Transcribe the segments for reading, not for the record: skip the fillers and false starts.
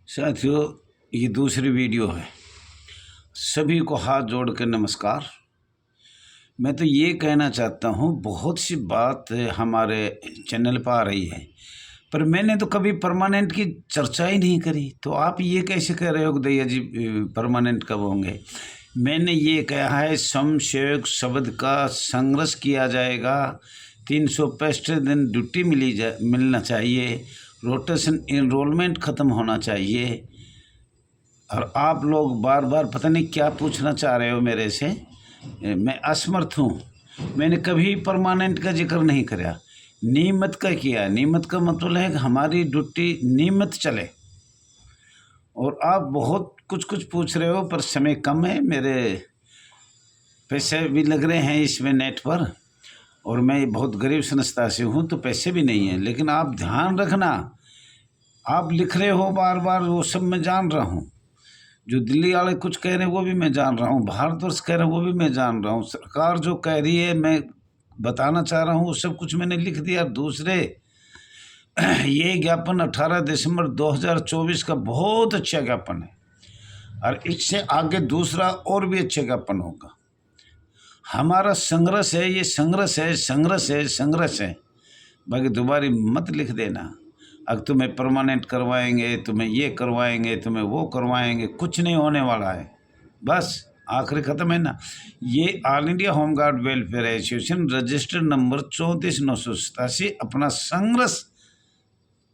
साथियों, ये दूसरी वीडियो है। सभी को हाथ जोड़ कर नमस्कार। मैं तो ये कहना चाहता हूँ, बहुत सी बात हमारे चैनल पर आ रही है, पर मैंने तो कभी परमानेंट की चर्चा ही नहीं करी। तो आप ये कैसे कह रहे हो कि दैया जी परमानेंट कब होंगे? मैंने ये कहा है, समशेक शब्द का संघर्ष किया जाएगा, 365 दिन ड्यूटी मिलना चाहिए, रोटेशन इनरोलमेंट ख़त्म होना चाहिए। और आप लोग बार बार पता नहीं क्या पूछना चाह रहे हो मेरे से। मैं असमर्थ हूँ। मैंने कभी परमानेंट का जिक्र नहीं करा, नियमित का किया। नियमित का मतलब है कि हमारी ड्यूटी नियमित चले। और आप बहुत कुछ पूछ रहे हो, पर समय कम है, मेरे पैसे भी लग रहे हैं इसमें नेट पर, और मैं बहुत गरीब संस्था से हूँ तो पैसे भी नहीं हैं। लेकिन आप ध्यान रखना, आप लिख रहे हो बार बार, वो सब मैं जान रहा हूँ। जो दिल्ली वाले कुछ कह रहे हैं वो भी मैं जान रहा हूँ, भारतवर्ष कह रहे हैं वो भी मैं जान रहा हूँ, सरकार जो कह रही है मैं बताना चाह रहा हूँ, वो सब कुछ मैंने लिख दिया। दूसरे ये ज्ञापन 18 दिसंबर 2024 का बहुत अच्छा ज्ञापन है, और इससे आगे दूसरा और भी अच्छा ज्ञापन होगा। हमारा संघर्ष है, ये संघर्ष है, संघर्ष है, संघर्ष है। बाकी दोबारा मत लिख देना, अब तुम्हें परमानेंट करवाएंगे, तुम्हें ये करवाएंगे, तुम्हें वो करवाएंगे। कुछ नहीं होने वाला है, बस आखिरी ख़त्म है ना। ये all India home guard welfare association registered number 34,987 अपना संघर्ष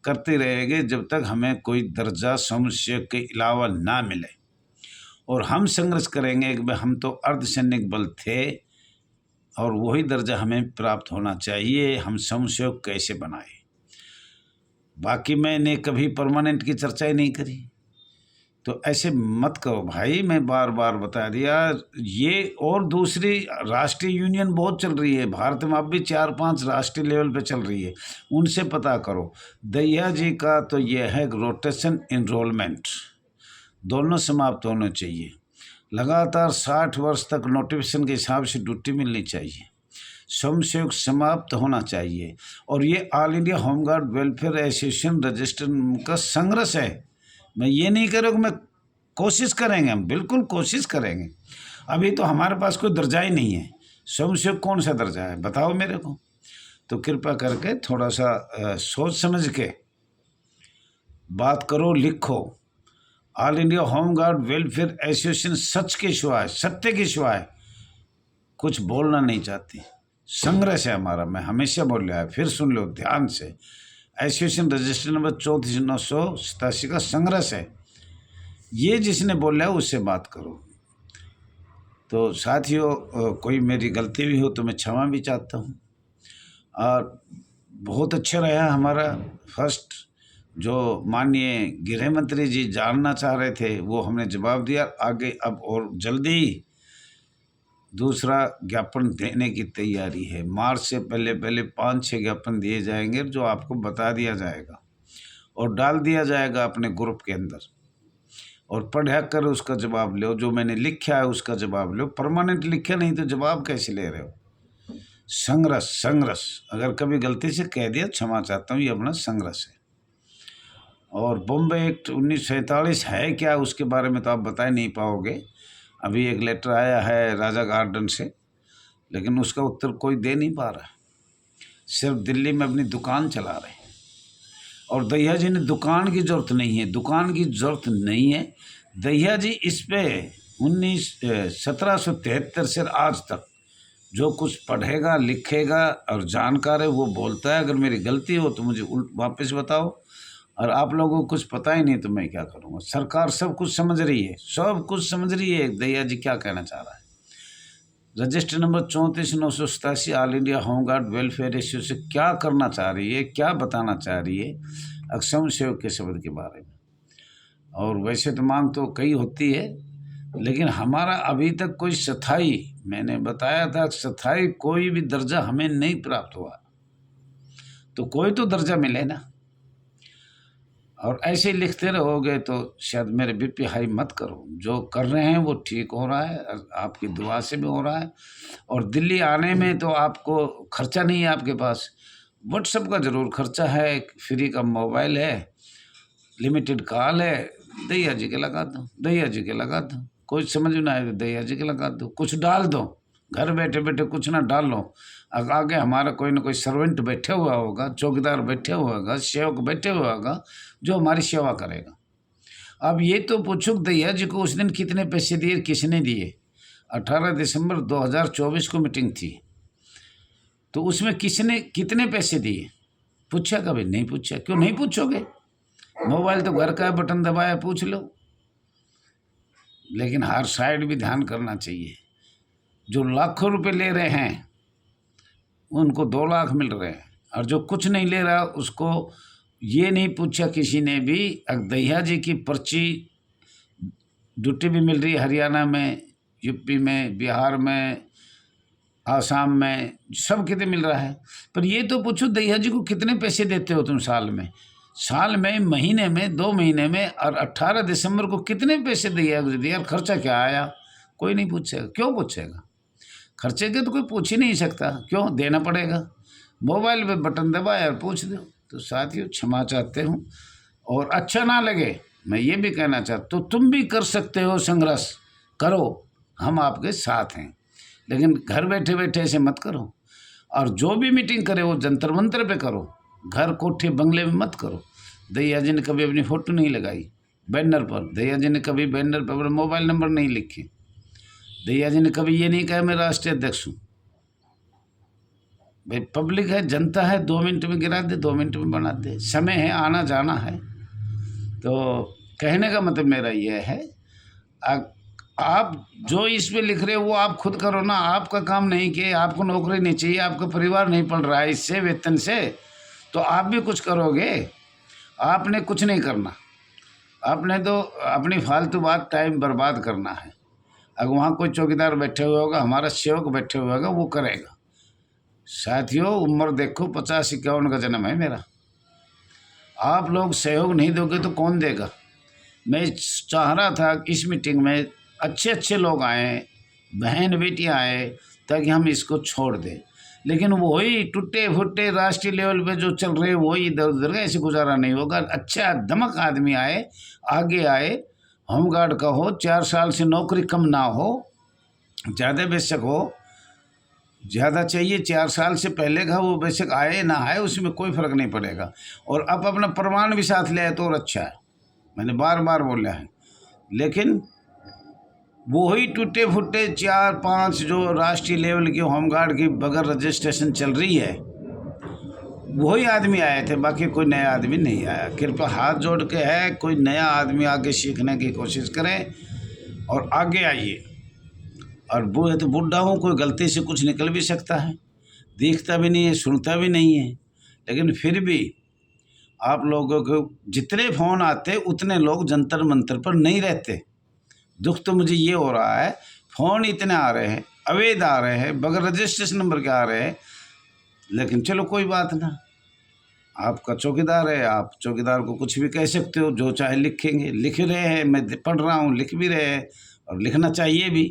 करते रहेंगे जब तक हमें कोई दर्जा समस्या के अलावा ना मिले। और हम संघर्ष करेंगे कि भाई हम तो अर्धसैनिक बल थे और वही दर्जा हमें प्राप्त होना चाहिए। हम समस्या कैसे बनाए। बाकी मैंने कभी परमानेंट की चर्चा ही नहीं करी, तो ऐसे मत करो भाई। मैं बार बार बता दिया। ये और दूसरी राष्ट्रीय यूनियन बहुत चल रही है भारत में, अब भी 4-5 राष्ट्रीय लेवल पे चल रही है, उनसे पता करो। दैया जी का तो ये है रोटेशन इनरोलमेंट दोनों समाप्त होने चाहिए। लगातार 60 वर्ष तक नोटिफिकेशन के हिसाब से ड्यूटी मिलनी चाहिए, स्वयंसेवक समाप्त होना चाहिए। और ये all India home guard welfare association register का संघर्ष है। मैं ये नहीं कह रहा कि मैं कोशिश करेंगे, हम बिल्कुल कोशिश करेंगे। अभी तो हमारे पास कोई दर्जा ही नहीं है। स्वयंसेवक कौन सा दर्जा है बताओ मेरे को। तो कृपा करके थोड़ा सा सोच समझ के बात करो, लिखो। All India home guard welfare association सच के सिवाय, सत्य के सिवाय कुछ बोलना नहीं चाहती। संघर्ष है हमारा, मैं हमेशा बोल रहा है, फिर सुन लो ध्यान से। एसोसिएशन रजिस्टर नंबर 34,987 का संघर्ष है। ये जिसने बोला है उससे बात करो। तो साथियों, कोई मेरी गलती भी हो तो मैं क्षमा भी चाहता हूँ। और बहुत अच्छा रहा हमारा फर्स्ट, जो माननीय गृह मंत्री जी जानना चाह रहे थे वो हमने जवाब दिया। आगे अब और जल्दी दूसरा ज्ञापन देने की तैयारी है। मार्च से पहले 5-6 ज्ञापन दिए जाएंगे, जो आपको बता दिया जाएगा और डाल दिया जाएगा अपने ग्रुप के अंदर। और पढ़ कर उसका जवाब लो, जो मैंने लिखा है उसका जवाब लो। परमानेंट लिखे नहीं तो जवाब कैसे ले रहे हो? संघर्ष, संघर्ष। अगर कभी गलती से कह दिया क्षमा चाहता हूँ, ये अपना संघर्ष है। और बॉम्बे एक्ट 1947 है क्या, उसके बारे में तो आप बता नहीं पाओगे। अभी एक लेटर आया है राजा गार्डन से, लेकिन उसका उत्तर कोई दे नहीं पा रहा। सिर्फ दिल्ली में अपनी दुकान चला रहे हैं। और दैया जी ने दुकान की ज़रूरत नहीं है, दुकान की ज़रूरत नहीं है। दैया जी इस पे 1773 से आज तक जो कुछ पढ़ेगा, लिखेगा और जानकार है वो बोलता है। अगर मेरी गलती हो तो मुझे वापस बताओ। और आप लोगों को कुछ पता ही नहीं तो मैं क्या करूँगा। सरकार सब कुछ समझ रही है, सब कुछ समझ रही है दैया जी क्या कहना चाह रहा है। Register number 34,987 all India home guard welfare association क्या करना चाह रही है, क्या बताना चाह रही है अक्षम सेवक के शब्द के बारे में। और वैसे तो मांग तो कई होती है, लेकिन हमारा अभी तक कोई स्थायी, मैंने बताया था स्थायी कोई भी दर्जा हमें नहीं प्राप्त हुआ। तो कोई तो दर्जा मिले ना। और ऐसे लिखते रहोगे तो शायद मेरे बीपी हाई मत करो। जो कर रहे हैं वो ठीक हो रहा है, आपकी दुआ से भी हो रहा है। और दिल्ली आने में तो आपको खर्चा नहीं है आपके पास, व्हाट्सएप का ज़रूर खर्चा है, फ्री का मोबाइल है, लिमिटेड कॉल है, दैया जी के लगा दो, दैया जी के लगा दो, कोई समझ में ना आए तो दैया जी के लगा दो, कुछ डाल दो, घर बैठे बैठे कुछ ना डालो, आगे हमारा कोई ना कोई सर्वेंट बैठे हुआ होगा, चौकीदार बैठे हुआ होगा, सेवक बैठे हुआ होगा जो हमारी सेवा करेगा। अब ये तो पूछो दैया जी को उस दिन कितने पैसे दिए, किसने दिए? 18 दिसंबर 2024 को मीटिंग थी, तो उसमें किसने कितने पैसे दिए? पूछा कभी? नहीं पूछा। क्यों नहीं पूछोगे? मोबाइल तो घर का है, बटन दबाया पूछ लो। लेकिन हर साइड भी ध्यान करना चाहिए। जो लाखों रुपए ले रहे हैं उनको 2 लाख मिल रहे हैं, और जो कुछ नहीं ले रहा उसको ये नहीं पूछा किसी ने भी। दैया जी की पर्ची ड्यूटी भी मिल रही है हरियाणा में, यूपी में, बिहार में, आसाम में, सब कितने मिल रहा है। पर ये तो पूछो दैया जी को कितने पैसे देते हो तुम साल में, महीने में, 2 महीने में, और 18 दिसंबर को कितने पैसे दैया को दिया? खर्चा क्या आया? कोई नहीं पूछेगा। क्यों पूछेगा? खर्चे के तो कोई पूछ ही नहीं सकता, क्यों देना पड़ेगा? मोबाइल पे बटन दबाया और पूछ दो। तो साथियों क्षमा चाहते हूँ, और अच्छा ना लगे मैं ये भी कहना चाहता, तो तुम भी कर सकते हो, संघर्ष करो, हम आपके साथ हैं, लेकिन घर बैठे बैठे ऐसे मत करो। और जो भी मीटिंग करे वो जंतर मंतर पे करो, घर कोठे बंगले में मत करो। दैया जी ने कभी अपनी फ़ोटो नहीं लगाई बैनर पर, दैया जी ने कभी बैनर पर अपना मोबाइल नंबर नहीं लिखे, दैया जी ने कभी ये नहीं कहा मैं राष्ट्रीय अध्यक्ष हूँ। भाई पब्लिक है, जनता है, 2 मिनट में गिरा दे, 2 मिनट में बना दे, समय है, आना जाना है। तो कहने का मतलब मेरा ये है, आप जो इस पे लिख रहे हो वो आप खुद करो ना। आपका काम नहीं किया, आपको नौकरी नहीं चाहिए, आपका परिवार नहीं पल रहा है इससे वेतन से, तो आप भी कुछ करोगे? आपने कुछ नहीं करना, आपने तो अपनी फालतू बात टाइम बर्बाद करना है। अगर वहाँ कोई चौकीदार बैठे हुए होगा, हमारा सेवक बैठे हुए होगा, वो करेगा। साथियों उम्र देखो, 50-51 का जन्म है मेरा। आप लोग सहयोग नहीं दोगे तो कौन देगा? मैं चाह रहा था इस मीटिंग में अच्छे अच्छे लोग आए, बहन बेटियाँ आए, ताकि हम इसको छोड़ दें, लेकिन वही टूटे फुटे राष्ट्रीय लेवल पे जो चल रहे वही इधर उधर, ऐसे गुजारा नहीं होगा। अच्छा दमक आदमी आए, आगे आए, होमगार्ड का हो, 4 साल से नौकरी कम ना हो, ज़्यादा बेशक हो, ज़्यादा चाहिए 4 साल से पहले का, वो बेशक आए ना आए उसमें कोई फ़र्क नहीं पड़ेगा। और अब अपना प्रमाण भी साथ ले आए तो और अच्छा है, मैंने बार बार बोला है। लेकिन वही टूटे फुटे 4-5 जो राष्ट्रीय लेवल की होमगार्ड की बगैर रजिस्ट्रेशन चल रही है, वही आदमी आए थे, बाकी कोई नया आदमी नहीं आया। कृपया हाथ जोड़ के है, कोई नया आदमी आगे सीखने की कोशिश करें और आगे आइए। और वो तो बुढ़ा हूँ, कोई गलती से कुछ निकल भी सकता है, दिखता भी नहीं है, सुनता भी नहीं है, लेकिन फिर भी आप लोगों को जितने फ़ोन आते उतने लोग जंतर मंतर पर नहीं रहते। दुख तो मुझे ये हो रहा है, फ़ोन इतने आ रहे हैं, अवैध आ रहे हैं, बगैर रजिस्ट्रेशन नंबर के आ रहे हैं। लेकिन चलो कोई बात ना, आपका चौकीदार है, आप चौकीदार को कुछ भी कह सकते हो, जो चाहे लिखेंगे, लिख रहे हैं, मैं पढ़ रहा हूँ, लिख भी रहे हैं, और लिखना चाहिए भी,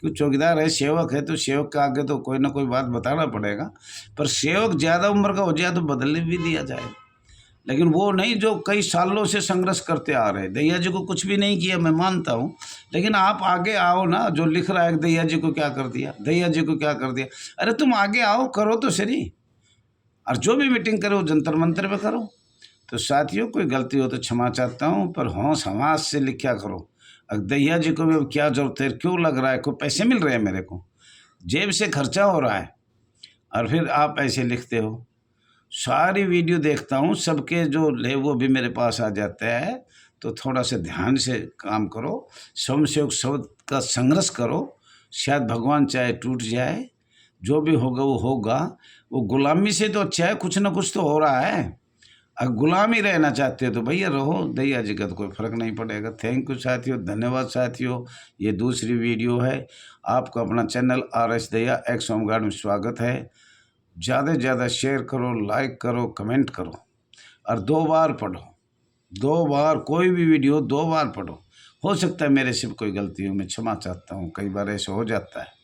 क्योंकि चौकीदार है, सेवक है, तो सेवक का आगे तो कोई ना कोई बात बताना पड़ेगा। पर सेवक ज़्यादा उम्र का हो जाए तो बदल भी दिया जाए, लेकिन वो नहीं जो कई सालों से संघर्ष करते आ रहे। दैया जी को कुछ भी नहीं किया, मैं मानता हूँ, लेकिन आप आगे आओ ना। जो लिख रहा है दैया जी को क्या कर दिया, दैया जी को क्या कर दिया, अरे तुम आगे आओ, करो तो सही। और जो भी मीटिंग करो जंतर मंतर पे करो। तो साथियों कोई गलती हो तो क्षमा चाहता हूँ, पर होश हवास से लिखा करो। अब दैया जी को भी अब क्या जरूरत है, क्यों लग रहा है, कोई पैसे मिल रहे हैं मेरे को, जेब से खर्चा हो रहा है, और फिर आप ऐसे लिखते हो। सारी वीडियो देखता हूँ, सबके जो ले वो भी मेरे पास आ जाता है। तो थोड़ा सा ध्यान से काम करो, स्वयंसेवक शब्द का संघर्ष करो, शायद भगवान चाहे टूट जाए, जो भी होगा वो होगा। वो गुलामी से तो अच्छा है, कुछ ना कुछ तो हो रहा है। अगर गुलामी रहना चाहते हो तो भैया रहो, दैया जी का तो कोई फ़र्क नहीं पड़ेगा। थैंक यू साथियों, धन्यवाद साथियों। ये दूसरी वीडियो है, आपका अपना चैनल RS दैया एक्स होमगार्ड में स्वागत है। ज़्यादा से ज़्यादा शेयर करो, लाइक करो, कमेंट करो, और 2 बार पढ़ो, 2 बार कोई भी वीडियो 2 बार पढ़ो। हो सकता है मेरे से कोई गलती हो, मैं क्षमा चाहता हूँ, कई बार ऐसा हो जाता है।